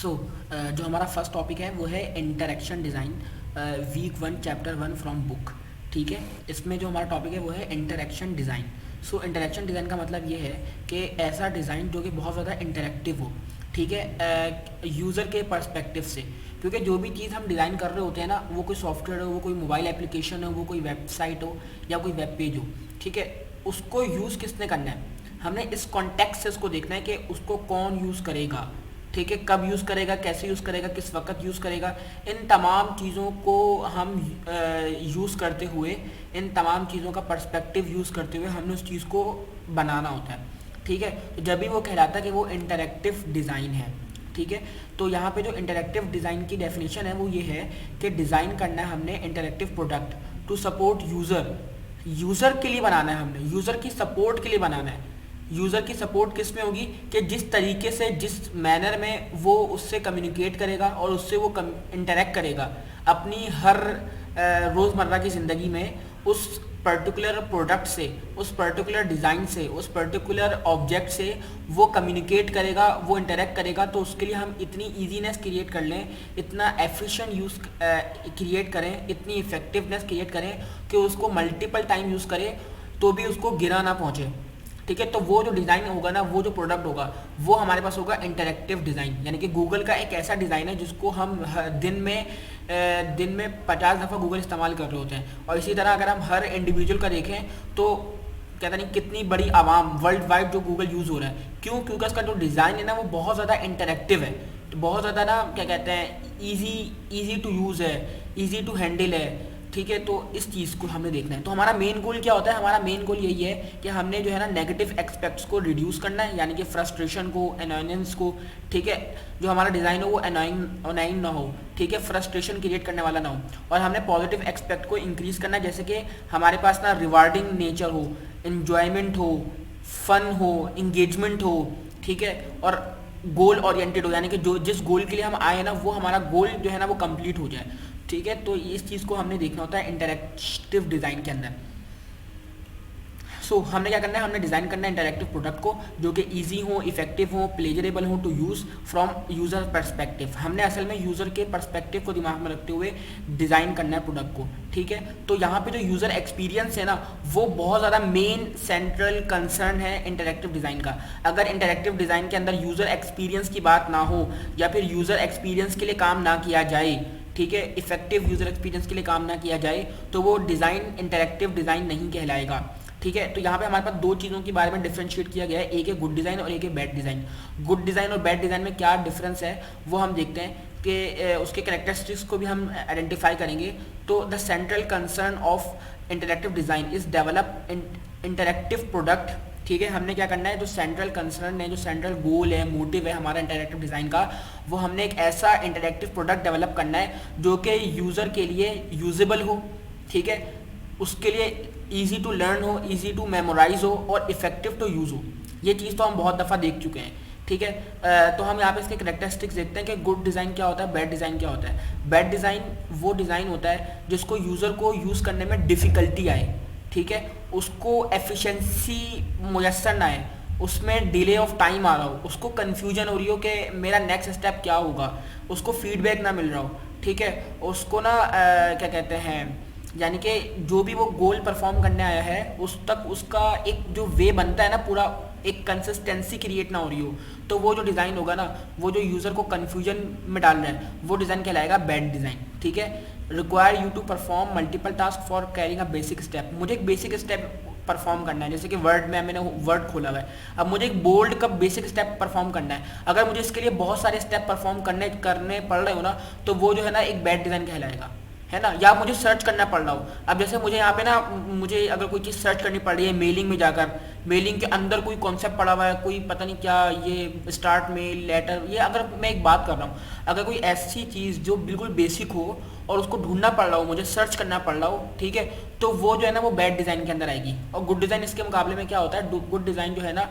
सो जो हमारा first topic है वो है interaction design, week 1 chapter 1 from book. ठीक है, इसमें जो हमारा टॉपिक है वो है interaction design. So interaction design का मतलब ये है कि ऐसा डिज़ाइन जो कि बहुत ज़्यादा इंटरेक्टिव हो, ठीक है, यूज़र के पर्सपेक्टिव से। क्योंकि जो भी चीज़ हम डिज़ाइन कर रहे होते हैं ना, वो कोई सॉफ्टवेयर हो, वो कोई मोबाइल एप्लीकेशन हो, वो कोई वेबसाइट हो या कोई वेब पेज हो, ठीक है, उसको यूज़ किसने करना है, हमने इस कॉन्टेक्स्ट से उसको देखना है कि उसको कौन यूज़ करेगा, ठीक है, कब यूज़ करेगा, कैसे यूज़ करेगा, किस वक्त यूज़ करेगा। इन तमाम चीज़ों को हम यूज़ करते हुए, इन तमाम चीज़ों का पर्सपेक्टिव यूज़ करते हुए हमने उस चीज़ को बनाना होता है। ठीक है, तो जब भी वो कहलाता है कि वो इंटरेक्टिव डिज़ाइन है। ठीक है, तो यहाँ पे जो इंटरेक्टिव डिज़ाइन की डेफिनेशन है वो ये है कि डिज़ाइन करना है हमने interactive product to support user. User के लिए बनाना है हमने, यूज़र की सपोर्ट के लिए बनाना है। यूज़र की सपोर्ट किस में होगी कि जिस तरीके से, जिस मैनर में वो उससे कम्युनिकेट करेगा और उससे वो इंटरेक्ट करेगा अपनी हर रोज़मर्रा की ज़िंदगी में, उस पर्टिकुलर प्रोडक्ट से, उस पर्टिकुलर डिज़ाइन से, उस पर्टिकुलर ऑब्जेक्ट से वो कम्युनिकेट करेगा, वो इंटरेक्ट करेगा। तो उसके लिए हम इतनी ईजीनेस क्रिएट कर लें, इतना एफिशिएंट यूज़ क्रिएट करें, इतनी इफेक्टिवनेस क्रिएट करें कि उसको मल्टीपल टाइम यूज़ करें तो भी उसको गिरा ना पहुँचे। ठीक है, तो वो जो डिज़ाइन होगा ना, वो जो प्रोडक्ट होगा, वो हमारे पास होगा इंटरेक्टिव डिज़ाइन। यानी कि गूगल का एक ऐसा डिज़ाइन है जिसको हम दिन में 50 दफ़ा गूगल इस्तेमाल कर रहे होते हैं। और इसी तरह अगर हम हर इंडिविजुअल का देखें तो कहता नहीं कितनी बड़ी आवाम वर्ल्ड वाइड जो गूगल यूज़ हो रहा है, क्यों? क्योंकि उसका जो डिज़ाइन है ना वो बहुत ज़्यादा इंटरेक्टिव है, तो बहुत ज़्यादा ना क्या कहते हैं, ईजी टू यूज़ है, ईजी टू हैंडल है। ठीक है, तो इस चीज़ को हमने देखना है। तो हमारा मेन गोल क्या होता है? हमारा मेन गोल यही है कि हमने जो है ना नेगेटिव एक्सपेक्ट्स को रिड्यूस करना है, यानी कि फ्रस्ट्रेशन को, एनॉयनेंस को। ठीक है, जो हमारा डिज़ाइन हो वो अनोइंग ना हो, ठीक है, फ्रस्ट्रेशन क्रिएट करने वाला ना हो। और हमने पॉजिटिव एक्सपेक्ट को इंक्रीज़ करना है, जैसे कि हमारे पास ना रिवार्डिंग नेचर हो, इन्जॉयमेंट हो, फन हो, इंगेजमेंट हो। ठीक है, और गोल ओरिएंटेड हो, यानी कि जो जिस गोल के लिए हम आए हैं ना, वो हमारा गोल जो है ना वो कंप्लीट हो जाए। ठीक है, तो इस चीज़ को हमने देखना होता है इंटरेक्टिव डिज़ाइन के अंदर। हमने क्या करना है, हमने डिज़ाइन करना है इंटरेक्टिव प्रोडक्ट को जो कि इजी हो, इफेक्टिव हो, प्लेजरेबल हो to use from user perspective. हमने असल में यूज़र के पर्सपेक्टिव को दिमाग में रखते हुए डिज़ाइन करना है प्रोडक्ट को। ठीक है, तो यहाँ पे जो यूज़र एक्सपीरियंस है ना, वो बहुत ज़्यादा मेन सेंट्रल कंसर्न है इंटरेक्टिव डिज़ाइन का। अगर इंटरेक्टिव डिज़ाइन के अंदर यूज़र एक्सपीरियंस की बात ना हो, या फिर यूज़र एक्सपीरियंस के लिए काम ना किया जाए, ठीक है, इफेक्टिव यूज़र एक्सपीरियंस के लिए काम ना किया जाए, तो वो डिज़ाइन इंटरेक्टिव डिज़ाइन नहीं कहलाएगा। ठीक है, तो यहाँ पे हमारे पास दो चीज़ों के बारे में डिफरेंशिएट किया गया है, एक है गुड डिज़ाइन और एक है बैड डिज़ाइन। गुड डिज़ाइन और बैड डिज़ाइन में क्या डिफरेंस है वो हम देखते हैं कि उसके कैरेक्टरिस्टिक्स को भी हम आइडेंटिफाई करेंगे। तो the central concern of interactive design is develop interactive product. ठीक है, हमने क्या करना है, जो सेंट्रल कंसर्न है, जो सेंट्रल गोल है, मोटिव है हमारा इंटरेक्टिव डिज़ाइन का, वो हमने एक ऐसा इंटरेक्टिव प्रोडक्ट डेवलप करना है जो कि यूज़र के लिए यूजेबल हो। ठीक है, उसके लिए इजी टू लर्न हो, इजी टू मेमोराइज हो और इफेक्टिव टू यूज़ हो। ये चीज़ तो हम बहुत दफ़ा देख चुके हैं। ठीक है, तो हम यहाँ पे इसके करेक्टरिस्टिक्स देखते हैं कि गुड डिज़ाइन क्या होता है, बैड डिज़ाइन क्या होता है। बैड डिज़ाइन वो डिज़ाइन होता है जिसको यूज़र को यूज़ करने में डिफ़िकल्टी आए, ठीक है, उसको एफिशिएंसी मुयस्सर ना आए, उसमें डिले ऑफ टाइम आ रहा हो, उसको कन्फ्यूजन हो रही हो कि मेरा नेक्स्ट स्टेप क्या होगा, उसको फीडबैक ना मिल रहा हो। ठीक है, उसको ना क्या कहते हैं, यानी कि जो भी वो गोल परफॉर्म करने आया है उस तक उसका एक जो वे बनता है ना, पूरा एक कंसिस्टेंसी क्रिएट ना हो रही हो, तो वो जो डिज़ाइन होगा ना, वो जो यूज़र को कन्फ्यूजन में डाल रहा है, वो डिज़ाइन कहलाएगा बैड डिज़ाइन। ठीक है, require you to perform multiple task for carrying a basic step. मुझे एक बेसिक स्टेप परफॉर्म करना है, जैसे कि वर्ड में मैंने वर्ड खोला हुआ है, अब मुझे एक बोल्ड का बेसिक स्टेप परफॉर्म करना है। अगर मुझे इसके लिए बहुत सारे स्टेप परफॉर्म करने पड़ रहे हो ना, तो वो जो है ना एक बैड डिज़ाइन कहलाएगा, है ना। या मुझे सर्च करना पड़ रहा हो, अब जैसे मुझे यहाँ पे ना, मुझे अगर कोई चीज़ सर्च करनी पड़ रही है मेलिंग में जाकर, मेलिंग के अंदर कोई कॉन्सेप्ट पड़ा हुआ है, कोई पता नहीं क्या, ये स्टार्ट मेल लेटर, ये अगर मैं एक बात कर रहा हूँ, अगर कोई ऐसी चीज़ जो बिल्कुल बेसिक हो और उसको ढूंढना पड़ रहा हो, मुझे सर्च करना पड़ रहा हो, ठीक है, तो वो जो है ना वो बैड डिज़ाइन के अंदर आएगी। और गुड डिज़ाइन इसके मुकाबले में क्या होता है, गुड डिज़ाइन जो है ना,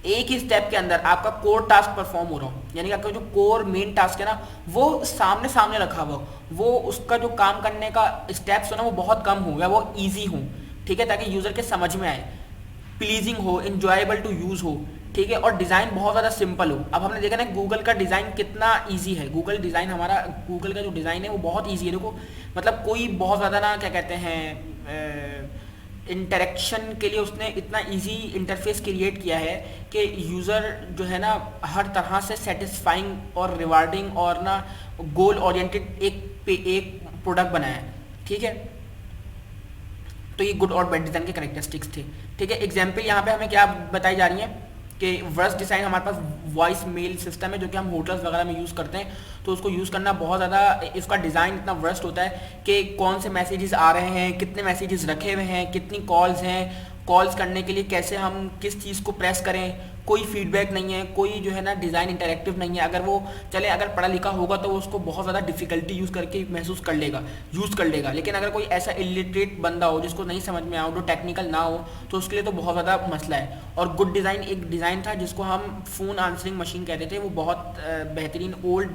एक ही स्टेप के अंदर आपका कोर टास्क परफॉर्म हो रहा हो, यानी कि आपका जो कोर मेन टास्क है ना, वो सामने सामने रखा हुआ, वो उसका जो काम करने का स्टेप्स हो ना वो बहुत कम हो या वो इजी हो। ठीक है, ताकि यूज़र के समझ में आए, प्लीजिंग हो, इंजॉयबल टू यूज़ हो। ठीक है, और डिज़ाइन बहुत ज़्यादा सिंपल हो। अब हमने देखा ना गूगल का डिज़ाइन कितना इजी है, गूगल डिज़ाइन हमारा, गूगल का जो डिज़ाइन है वो बहुत इजी है। देखो मतलब कोई बहुत ज़्यादा ना क्या कहते हैं इंटरेक्शन के लिए उसने इतना इजी इंटरफेस क्रिएट किया है कि यूज़र जो है ना हर तरह से सेटिस्फाइंग और रिवार्डिंग और ना गोल ओरिएंटेड एक प्रोडक्ट बनाया है। ठीक है, तो ये गुड और बैड डिज़ाइन के करेक्टरिस्टिक्स थे। ठीक है, एग्जाम्पल यहाँ पे हमें क्या बताई जा रही है कि वर्स्ट डिज़ाइन हमारे पास वॉइस मेल सिस्टम है जो कि हम होटल्स वगैरह में यूज़ करते हैं, तो उसको यूज़ करना बहुत ज़्यादा, इसका डिज़ाइन इतना वर्स्ट होता है कि कौन से मैसेजेस आ रहे हैं, कितने मैसेजेस रखे हुए हैं, कितनी कॉल्स हैं, कॉल्स करने के लिए कैसे हम किस चीज़ को प्रेस करें, कोई फीडबैक नहीं है, कोई जो है ना डिज़ाइन इंटरेक्टिव नहीं है। अगर वो चले अगर पढ़ा लिखा होगा तो वो उसको बहुत ज़्यादा डिफिकल्टी यूज़ करके महसूस कर लेगा, यूज़ कर लेगा। लेकिन अगर कोई ऐसा इलिटरेट बंदा हो जिसको नहीं समझ में आओ, जो टेक्निकल ना हो, तो उसके लिए तो बहुत ज़्यादा मसला है। और गुड डिज़ाइन एक डिज़ाइन था जिसको हम फ़ोन आंसरिंग मशीन कहते थे, वो बहुत बेहतरीन ओल्ड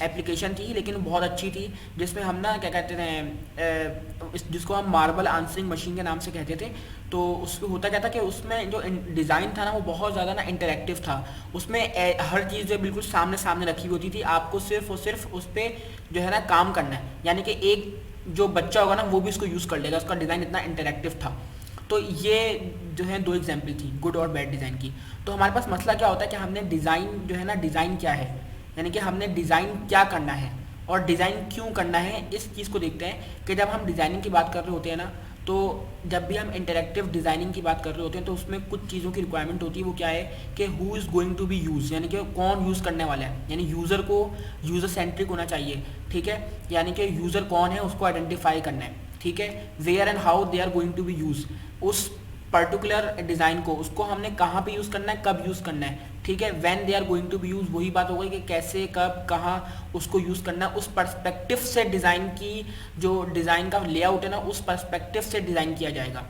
एप्लीकेशन थी लेकिन बहुत अच्छी थी, जिसमें हम ना क्या कहते थे जिसको हम मार्बल आंसरिंग मशीन के नाम से कहते थे। तो उसमें होता क्या था कि उसमें जो डिज़ाइन था ना वो बहुत ज़्यादा ना इंटरेक्टिव था, उसमें हर चीज़ जो बिल्कुल सामने सामने रखी हुई होती थी, आपको सिर्फ और सिर्फ उस पर जो है ना काम करना है, यानी कि एक जो बच्चा होगा ना वो भी इसको यूज़ कर लेगा, उसका डिज़ाइन इतना इंटरेक्टिव था। तो ये जो है दो एग्जाम्पल थी गुड और बैड डिज़ाइन की। तो हमारे पास मसला क्या होता है कि हमने डिज़ाइन जो है ना, डिज़ाइन क्या है, यानी कि हमने डिज़ाइन क्या करना है और डिज़ाइन क्यों करना है, इस चीज़ को देखते हैं कि जब हम डिज़ाइनिंग की बात कर रहे होते हैं ना, तो जब भी हम इंटरेक्टिव डिज़ाइनिंग की बात कर रहे होते हैं तो उसमें कुछ चीज़ों की रिक्वायरमेंट होती है। वो क्या है कि who is going to be use, यानी कि कौन यूज़ करने वाला है, यानी यूज़र को यूज़र सेंट्रिक होना चाहिए। ठीक है, यानी कि यूज़र कौन है उसको आइडेंटिफाई करना है। ठीक है, where and how they are going to be use, उस पर्टिकुलर डिज़ाइन को उसको हमने कहाँ पे यूज़ करना है, कब यूज़ करना है। ठीक है, when they are going to be use, वही बात हो गई कि कैसे कब कहाँ उसको यूज़ करना है। उस पर्सपेक्टिव से डिज़ाइन की जो डिज़ाइन का लेआउट है ना, उस पर्सपेक्टिव से डिज़ाइन किया जाएगा।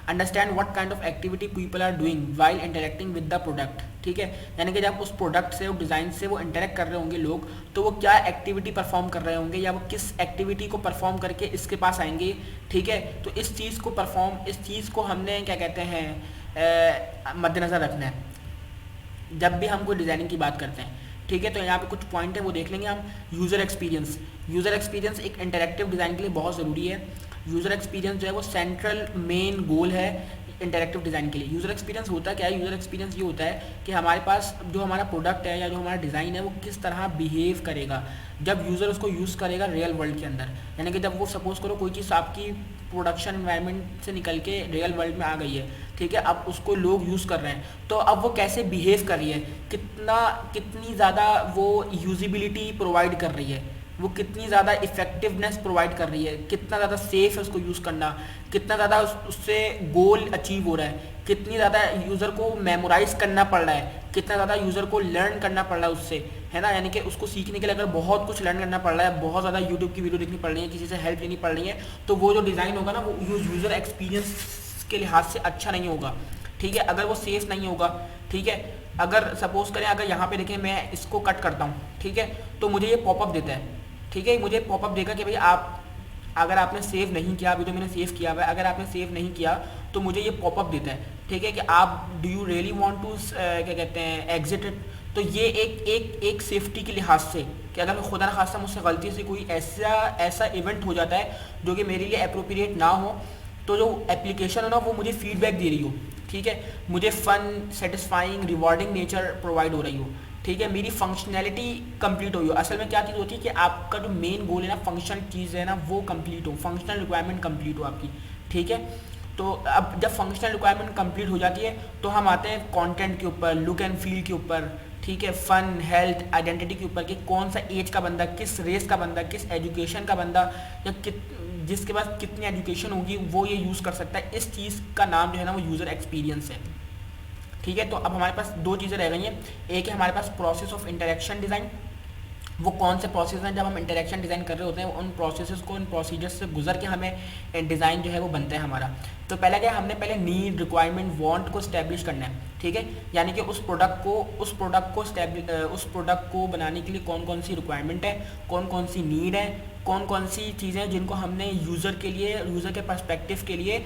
Understand what kind of activity people are doing while interacting with the product. ठीक है, यानी कि जब उस प्रोडक्ट से, उस डिज़ाइन से वो इंटरेक्ट कर रहे होंगे लोग, तो वो क्या एक्टिविटी परफॉर्म कर रहे होंगे या वो किस एक्टिविटी को परफॉर्म करके इसके पास आएंगे। ठीक है, तो इस चीज़ को हमने क्या कहते हैं मद्देनज़र रखना है जब भी हम कोई डिज़ाइनिंग की बात करते हैं। ठीक है, तो यहाँ पे कुछ पॉइंट है वो देख लेंगे हम। यूज़र एक्सपीरियंस एक इंटरेक्टिव डिज़ाइन के लिए बहुत ज़रूरी है। यूज़र एक्सपीरियंस जो है वो सेंट्रल मेन गोल है इंटरेक्टिव डिज़ाइन के लिए। यूज़र एक्सपीरियंस होता क्या है? यूज़र एक्सपीरियंस ये होता है कि हमारे पास जो हमारा प्रोडक्ट है या जो हमारा डिज़ाइन है वो किस तरह बिहेव करेगा जब यूज़र उसको यूज़ करेगा रियल वर्ल्ड के अंदर। यानी कि जब वो सपोज़ करो कोई चीज़ आपकी प्रोडक्शन एनवायरनमेंट से निकल के रियल वर्ल्ड में आ गई है, ठीक है, अब उसको लोग यूज़ कर रहे हैं, तो अब वो कैसे बिहेव कर रही है, कितनी ज़्यादा वो यूजिबिलिटी प्रोवाइड कर रही है, वो कितनी ज़्यादा इफेक्टिवनेस प्रोवाइड कर रही है, कितना ज़्यादा सेफ है उसको यूज़ करना, कितना ज़्यादा उससे गोल अचीव हो रहा है, कितनी ज़्यादा यूज़र को मेमोराइज करना पड़ रहा है, कितना ज़्यादा यूज़र को लर्न करना पड़ रहा है उससे, है ना। यानी कि उसको सीखने के लिए अगर बहुत कुछ लर्न करना पड़ रहा है, बहुत ज़्यादा यूट्यूब की वीडियो देखनी पड़ रही है, किसी से हेल्प लेनी पड़ रही है, तो वो जो डिज़ाइन होगा ना वो यूज़र एक्सपीरियंस के लिहाज से अच्छा नहीं होगा। ठीक है, अगर वो सेफ नहीं होगा, ठीक है, अगर सपोज करें अगर यहाँ पे देखें मैं इसको कट करता हूँ, ठीक है, तो मुझे ये पॉपअप देता है, ठीक है, मुझे पॉपअप देगा कि भाई आप अगर आपने सेव नहीं किया, अभी तो मैंने सेव किया हुआ है, अगर आपने सेव नहीं किया तो मुझे ये पॉपअप देता है, ठीक है, कि आप do you really want to क्या कहते हैं एग्जिट इट। तो ये एक सेफ्टी के लिहाज से कि अगर खुदा न खास्ता मुझसे गलती से कोई ऐसा इवेंट हो जाता है जो कि मेरे लिए अप्रोप्रिएट ना हो, तो जो एप्लीकेशन है ना वो मुझे फीडबैक दे रही हो, ठीक है, मुझे fun, satisfying, rewarding nature provide हो रही हो, ठीक है, मेरी फंक्शनैलिटी कंप्लीट हो। असल में क्या चीज़ होती है कि आपका जो मेन गोल है ना, फंक्शनल चीज़ है ना, वो कंप्लीट हो, फंक्शनल रिक्वायरमेंट कंप्लीट हो आपकी, ठीक है। तो अब जब फंक्शनल रिक्वायरमेंट कंप्लीट हो जाती है तो हम आते हैं कंटेंट के ऊपर, लुक एंड फील के ऊपर, ठीक है, फन, हेल्थ, आइडेंटिटी के ऊपर कि कौन सा एज का बंदा, किस रेस का बंदा, किस एजुकेशन का बंदा या जिसके पास कितनी एजुकेशन होगी वो ये यूज़ कर सकता है। इस चीज़ का नाम जो है ना वो यूज़र एक्सपीरियंस है, ठीक है। तो अब हमारे पास दो चीज़ें रह गई हैं, एक है हमारे पास प्रोसेस ऑफ इंटरेक्शन डिज़ाइन। वो कौन से प्रोसेस हैं जब हम इंटरेक्शन डिज़ाइन कर रहे होते हैं, उन प्रोसेसेस को, उन प्रोसीजर्स से गुजर के हमें डिज़ाइन जो है वो बनता है हमारा। तो पहला क्या, हमने पहले नीड, रिक्वायरमेंट, वांट को स्टैब्लिश करना है, ठीक है, यानी कि उस प्रोडक्ट को बनाने के लिए कौन कौन सी रिक्वायरमेंट है, कौन कौन सी नीड है, कौन कौन सी चीज़ें जिनको हमने यूज़र के पर्सपेक्टिव के लिए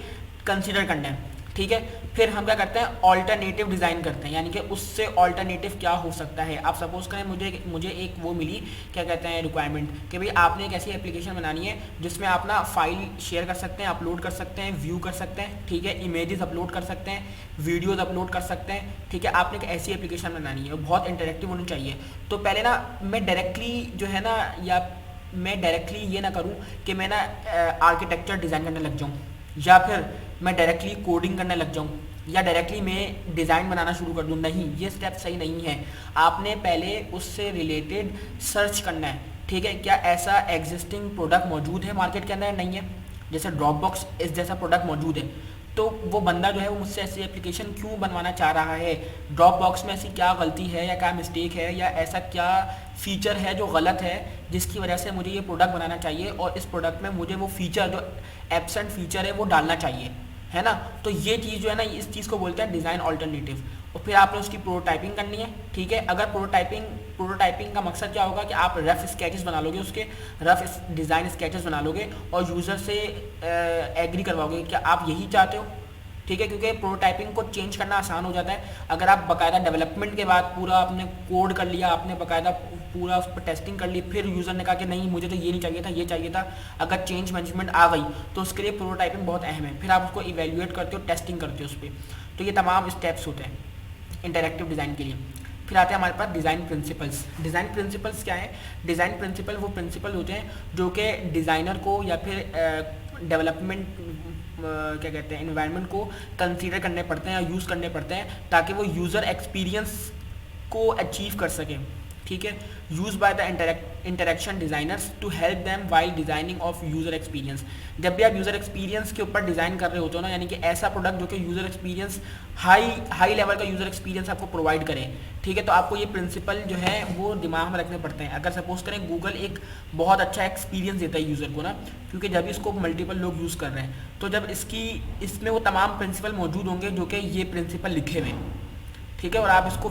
कंसिडर करना है, ठीक है। फिर हम क्या करते हैं, ऑल्टरनेटिव डिज़ाइन करते हैं, यानी कि उससे ऑल्टरनेटिव क्या हो सकता है। आप सपोज करें मुझे एक वो मिली, क्या कहते हैं, रिक्वायरमेंट कि भाई आपने एक ऐसी एप्लीकेशन बनानी है जिसमें आप ना फाइल शेयर कर सकते हैं, अपलोड कर सकते हैं, व्यू कर सकते हैं, ठीक है, इमेजेस अपलोड कर सकते हैं, वीडियोज़ अपलोड कर सकते हैं, ठीक है। आपने एक ऐसी एप्लीकेशन बनानी है, बहुत इंटरेक्टिव होनी चाहिए। तो पहले ना मैं डायरेक्टली जो है ना, या मैं डायरेक्टली ये ना करूँ कि मैं ना आर्किटेक्चर डिज़ाइन करने लग जाऊँ, या फिर मैं डायरेक्टली कोडिंग करने लग जाऊँ, या डायरेक्टली मैं डिज़ाइन बनाना शुरू कर दूँ। नहीं, ये स्टेप सही नहीं है। आपने पहले उससे रिलेटेड सर्च करना है, ठीक है। क्या ऐसा एग्जिस्टिंग प्रोडक्ट मौजूद है मार्केट के अंदर? नहीं है। जैसे ड्रॉपबॉक्स इस जैसा प्रोडक्ट मौजूद है, तो वो बंदा जो है वो मुझसे ऐसी एप्लीकेशन क्यों बनवाना चाह रहा है, ड्रॉपबॉक्स में ऐसी क्या गलती है या क्या मिस्टेक है, या ऐसा क्या फीचर है जो गलत है जिसकी वजह से मुझे ये प्रोडक्ट बनाना चाहिए, और इस प्रोडक्ट में मुझे वो फीचर जो एब्सेंट फीचर है वो डालना चाहिए, है ना। तो ये चीज़ जो है ना, इस चीज़ को बोलते हैं डिज़ाइन ऑल्टरनेटिव। और फिर आपने उसकी प्रोटोटाइपिंग करनी है, ठीक है। अगर प्रोटोटाइपिंग का मकसद क्या होगा कि आप रफ स्केचेस बना लोगे, उसके रफ डिज़ाइन स्केचेस बना लोगे और यूज़र से एग्री करवाओगे कि आप यही चाहते हो, ठीक है। क्योंकि प्रोटोटाइपिंग को चेंज करना आसान हो जाता है। अगर आप बाकायदा डेवलपमेंट के बाद पूरा आपने कोड कर लिया, आपने बाकायदा पूरा उस पर टेस्टिंग कर ली, फिर यूज़र ने कहा कि नहीं मुझे तो ये नहीं चाहिए था, ये चाहिए था, अगर चेंज मैनेजमेंट आ गई तो उसके लिए प्रोटोटाइपिंग बहुत अहम है। फिर आप उसको इवेल्युएट करते हो, टेस्टिंग करते हो उस पर। तो ये तमाम स्टेप्स होते हैं इंटरैक्टिव डिज़ाइन के लिए। फिर आते हैं हमारे पास डिज़ाइन प्रिंसिपल्स। डिज़ाइन प्रिंसिपल्स क्या है? डिज़ाइन प्रिंसिपल वो प्रिंसिपल होते हैं जो कि डिज़ाइनर को या फिर डेवलपमेंट क्या कहते हैं, एनवायरनमेंट को कंसीडर करने पड़ते हैं या यूज़ करने पड़ते हैं ताकि वो यूज़र एक्सपीरियंस को अचीव कर सकें, ठीक है। Use by the interaction designers to help them while designing of user experience. जब भी आप यूज़र एक्सपीरियंस के ऊपर डिज़ाइन कर रहे होते हो ना, यानी कि ऐसा प्रोडक्ट जो कि यूज़र एक्सपीरियंस हाई लेवल का यूज़र एक्सपीरियंस आपको प्रोवाइड करें, ठीक है, तो आपको ये प्रिंसिपल जो है वो दिमाग में रखने पड़ते हैं। अगर सपोज करें गूगल एक बहुत अच्छा एक्सपीरियंस देता है यूज़र को ना, क्योंकि जब इसको मल्टीपल लोग यूज़ कर रहे हैं, तो जब इसमें वो तमाम प्रिंसिपल मौजूद होंगे जो कि ये प्रिंसिपल लिखे हुए हैं, ठीक है। और आप इसको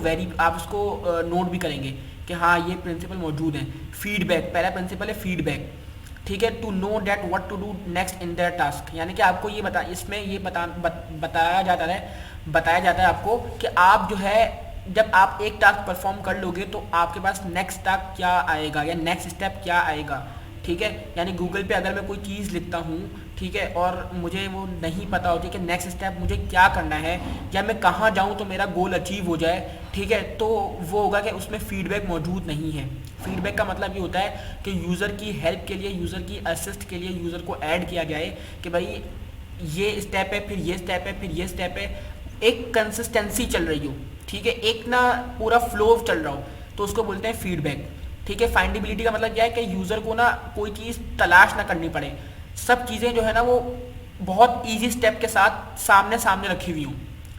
नोट भी करेंगे कि हाँ ये प्रिंसिपल मौजूद हैं। फीडबैक, पहला प्रिंसिपल है फीडबैक, ठीक है। To know that what to do next in their task, यानी कि आपको ये बताया जाता है आपको कि आप जो है जब आप एक टास्क परफॉर्म कर लोगे तो आपके पास नेक्स्ट टास्क क्या आएगा या नेक्स्ट स्टेप क्या आएगा, ठीक है। यानी गूगल पे अगर मैं कोई चीज़ लिखता हूँ, ठीक है, और मुझे वो नहीं पता होती कि नेक्स्ट स्टेप मुझे क्या करना है या मैं कहाँ जाऊँ तो मेरा गोल अचीव हो जाए, ठीक है, तो वो होगा कि उसमें फीडबैक मौजूद नहीं है। फीडबैक का मतलब ये होता है कि यूज़र की हेल्प के लिए, यूज़र की असिस्ट के लिए यूज़र को ऐड किया जाए कि भाई ये स्टेप है, फिर ये स्टेप है, फिर ये स्टेप है, एक कंसिस्टेंसी चल रही हो, ठीक है, एक ना पूरा फ्लो चल रहा हो, तो उसको बोलते हैं फीडबैक, ठीक है। फाइंडेबिलिटी का मतलब क्या है कि यूज़र को ना कोई चीज़ तलाश ना करनी पड़े, सब चीज़ें जो है ना वो बहुत इजी स्टेप के साथ सामने रखी हुई हूँ।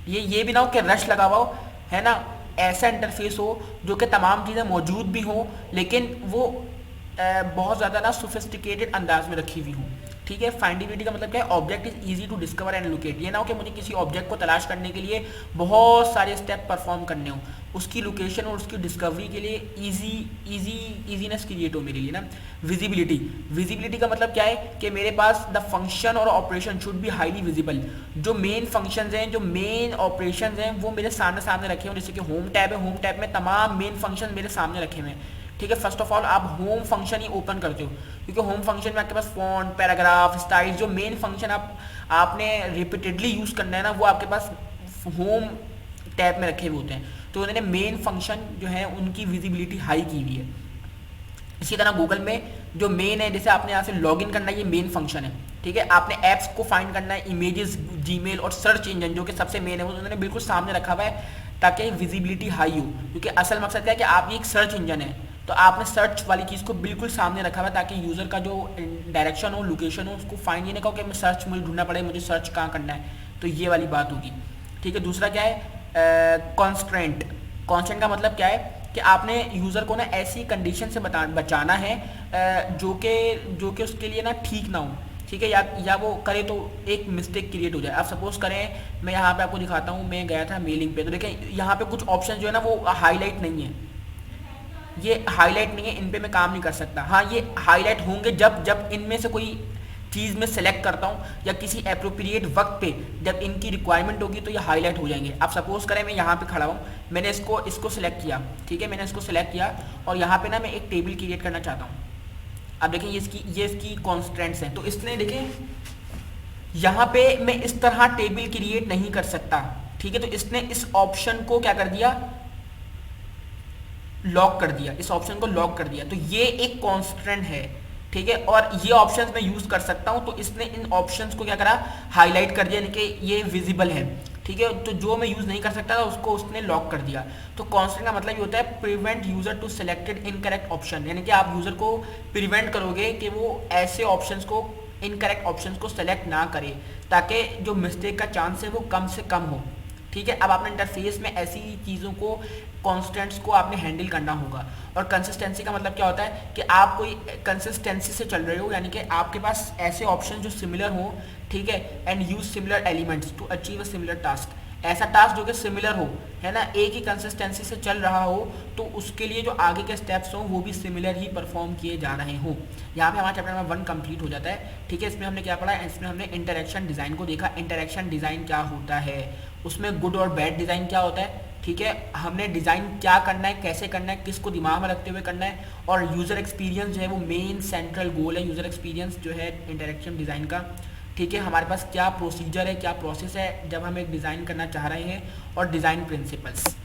ये भी ना हो कि रश लगा हुआ हो, है ना, ऐसा इंटरफेस हो जो कि तमाम चीज़ें मौजूद भी हो लेकिन वो बहुत ज़्यादा ना सोफिस्टिकेटेड अंदाज में रखी हुई हूँ, ठीक है। फाइंडेबिलिटी का मतलब क्या है? Object is easy to discover and locate. ये ना हो कि मुझे किसी ऑब्जेक्ट को तलाश करने के लिए बहुत सारे स्टेप परफॉर्म करने हो, उसकी लोकेशन और उसकी डिस्कवरी के लिए इजीनेस क्रिएट हो मेरे लिए ना। विजिबिलिटी का मतलब क्या है कि मेरे पास द फंक्शन और operation should be highly visible. जो मेन फंक्शंस हैं, जो मेन ऑपरेशंस हैं वो मेरे सामने रखे हुए, जैसे कि होम टैब है, होम टैब में तमाम मेन फंक्शन मेरे सामने रखे हुए हैं, ठीक है। फर्स्ट ऑफ ऑल आप होम फंक्शन ही ओपन करते हो क्योंकि होम फंक्शन में आपके पास फॉन्ट, पैराग्राफ, स्टाइल, जो मेन फंक्शन आपने रिपीटेडली यूज़ करना है ना, वो आपके पास होम टैब में रखे हुए होते हैं। तो उन्होंने मेन फंक्शन जो है उनकी विजिबिलिटी हाई की हुई है। इसी तरह गूगल में जो मेन है, जैसे आपने यहाँ से लॉगिन करना है, ये मेन फंक्शन है, ठीक है। आपने ऐप्स को फाइंड करना है, इमेजेस, जीमेल और सर्च इंजन जो कि सबसे मेन है, वो उन्होंने बिल्कुल सामने रखा हुआ है ताकि विजिबिलिटी हाई हो, क्योंकि असल मकसद क्या है कि आप ये एक सर्च इंजन है, तो आपने सर्च वाली चीज़ को बिल्कुल सामने रखा हुआ है ताकि यूज़र का जो डायरेक्शन हो, लोकेशन हो, उसको फाइंड ये नहीं कहो कि मैं सर्च मुझे ढूंढना पड़े, मुझे सर्च कहाँ करना है, तो ये वाली बात होगी, ठीक है। दूसरा क्या है? कॉन्स्ट्रेंट का मतलब क्या है कि आपने यूज़र को ना ऐसी कंडीशन से बचाना है जो कि उसके लिए ना ठीक ना हो, ठीक है, या वो करे तो एक मिस्टेक क्रिएट हो जाए। आप सपोज करें, मैं यहाँ पे आपको दिखाता हूँ, मैं गया था मेलिंग पे, तो देखें यहाँ पे कुछ ऑप्शन जो है ना वो हाईलाइट नहीं है, ये हाईलाइट नहीं है, इन पे मैं काम नहीं कर सकता। हाँ, ये हाईलाइट होंगे जब इनमें से कोई चीज़ में सेलेक्ट करता हूँ या किसी अप्रोप्रिएट वक्त पे जब इनकी रिक्वायरमेंट होगी तो ये हाईलाइट हो जाएंगे। अब सपोज करें मैं यहाँ पे खड़ा हूँ, मैंने इसको सेलेक्ट किया, ठीक है, मैंने इसको सेलेक्ट किया और यहाँ पे ना मैं एक टेबल क्रिएट करना चाहता हूँ। अब देखें ये इसकी कॉन्स्टेंट्स हैं, तो इसने देखें यहाँ पे मैं इस तरह टेबल क्रिएट नहीं कर सकता, ठीक है, तो इसने इस ऑप्शन को क्या कर दिया, लॉक कर दिया, इस ऑप्शन को लॉक कर दिया। तो ये एक कॉन्स्टेंट है, ठीक है, और ये ऑप्शंस मैं यूज कर सकता हूं, तो इसने इन ऑप्शंस को क्या करा, हाईलाइट कर दिया, यानी कि ये विजिबल है, ठीक है, तो जो मैं यूज नहीं कर सकता था उसको उसने लॉक कर दिया। तो कॉन्स्टेंट का मतलब ये होता है prevent user to selected incorrect option, यानी कि आप यूजर को प्रिवेंट करोगे कि वो ऐसे ऑप्शंस को, इनकरेक्ट ऑप्शंस को सेलेक्ट ना करे, ताकि जो मिस्टेक का चांस है वो कम से कम हो, ठीक है। अब आपने इंटरफेस में ऐसी चीज़ों को, कॉन्स्टेंट्स को आपने हैंडल करना होगा। और कंसिस्टेंसी का मतलब क्या होता है कि आप कोई कंसिस्टेंसी से चल रहे हो, यानी कि आपके पास ऐसे ऑप्शन जो सिमिलर हो, ठीक है, and use similar elements to achieve a similar task, ऐसा टास्क जो कि सिमिलर हो, है ना, एक ही कंसिस्टेंसी से चल रहा हो, तो उसके लिए जो आगे के स्टेप्स हों वो भी सिमिलर ही परफॉर्म किए जा रहे हों। यहाँ पे हमारा चैप्टर नंबर 1 कंप्लीट हो जाता है, ठीक है। इसमें हमने क्या पढ़ा, इसमें हमने इंटरेक्शन डिज़ाइन को देखा, इंटरेक्शन डिज़ाइन क्या होता है, उसमें गुड और बैड डिज़ाइन क्या होता है, ठीक है, हमने डिज़ाइन क्या करना है, कैसे करना है, किसको दिमाग में रखते हुए करना है, और यूज़र एक्सपीरियंस जो है वो मेन सेंट्रल गोल है, यूज़र एक्सपीरियंस जो है इंटरेक्शन डिज़ाइन का, ठीक है। हमारे पास क्या प्रोसीजर है, क्या प्रोसेस है जब हम एक डिज़ाइन करना चाह रहे हैं, और डिज़ाइन प्रिंसिपल्स।